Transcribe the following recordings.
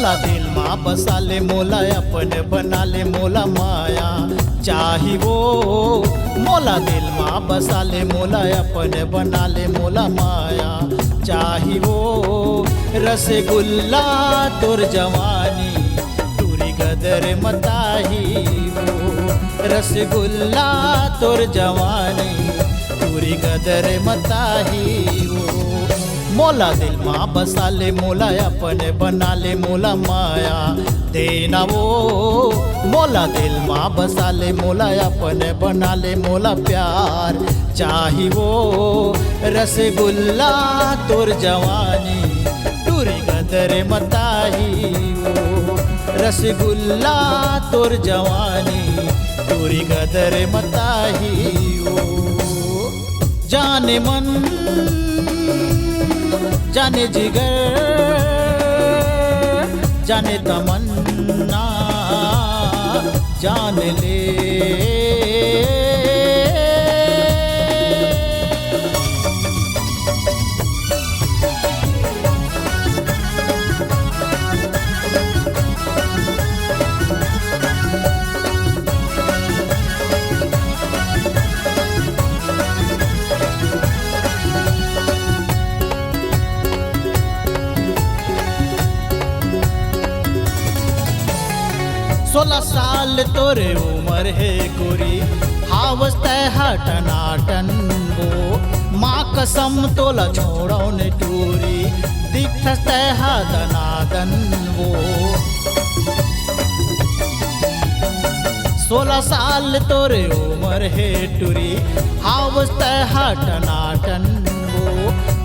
मोला दिल माँ बसा ले मोला अपन बना ले मोला माया चाही वो। मोला दिल माँ बसा ले मोला अपन बना ले मोला माया चाही वो। रसगुल्ला तोर जवानी टूरी गदर मताही वो। रसगुल्ला तोर जवानी टूरी गदर मताही वो। मोला दिल माँ बसा ले मोला अपन बना ले मोला माया देना वो। मोला दिल माँ बसा ले मोला अपन बना ले मोला प्यार चाही वो। रसगुल्ला तोर जवानी टूरी गदर मताही वो। रसगुल्ला तोर जवानी टूरी गदर मताही वो। जाने मन जाने जिगर जाने तमन्ना जान ले। 16 साल तोरे उम्र है गोरी हावस तय टनाटन वो। माँ कसम तोला छोड़ो ने टूरी दिखस तय दनादन वो। 16 साल तोरे उम्र है टूरी हावस तय टनाटन वो।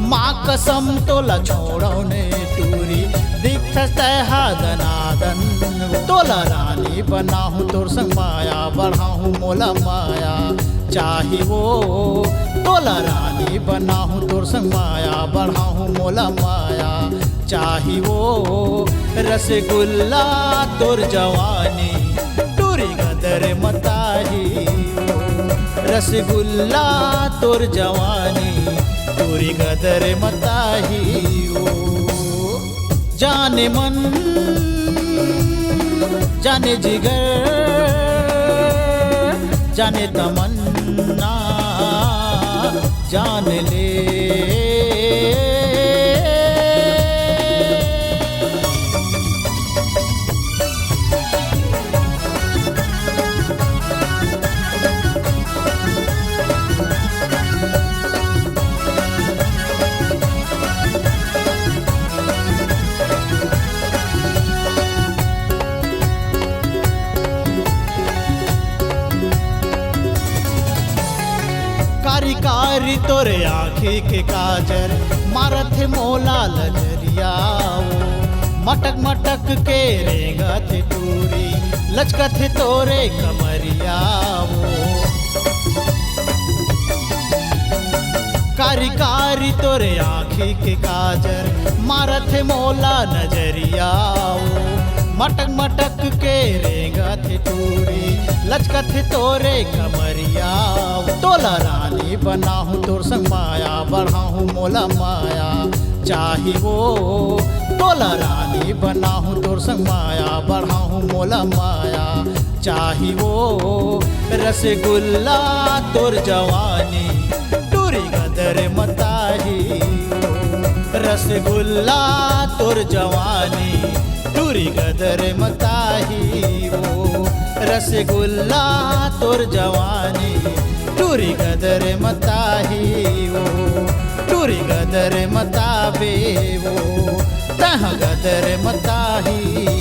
माँ कसम तोला छोड़ो ने टूरी दिखस तय दनादन वो। तोला रानी बनाहूँ तोर संग माया बढ़ाहूँ मोला माया चाही वो। तोला रानी बनाहूँ तोर संग माया बढ़ाहूँ मोला माया चाही वो। रसगुल्ला तोर जवानी टूरी गदर मताही वो। रसगुल्ला तोर जवानी टूरी गदर मताही वो। जाने मन जाने जिगर जाने तमन्ना जान ले। कारी कारी तोरे आँखी के काजर मारत है मोला लजरिया वो। मटक मटक के रेंगत टूरी लचकत है तोरे कमरिया वो। कारी कारी तोरे आँखी के काजर मारत है मोला नजरिया वो। मटक मटक के रेंगत टूरी लचकत है तोरे कमरिया वो। तोला रानी बनाहूँ तोर संग माया बढ़ाहूँ मोला माया चाही वो। तोला रानी बनाहूँ तोर संग माया बढ़ाहूँ मोला माया चाही वो। रसगुल्ला तोर जवानी टूरी गदर मताही वो। रसगुल्ला तोर जवानी टूरी गदर मताही वो। रसगुल्ला तोर जवानी टूरी गदर मताही वो। टूरी गदर मताबे वो तह गदर मताही।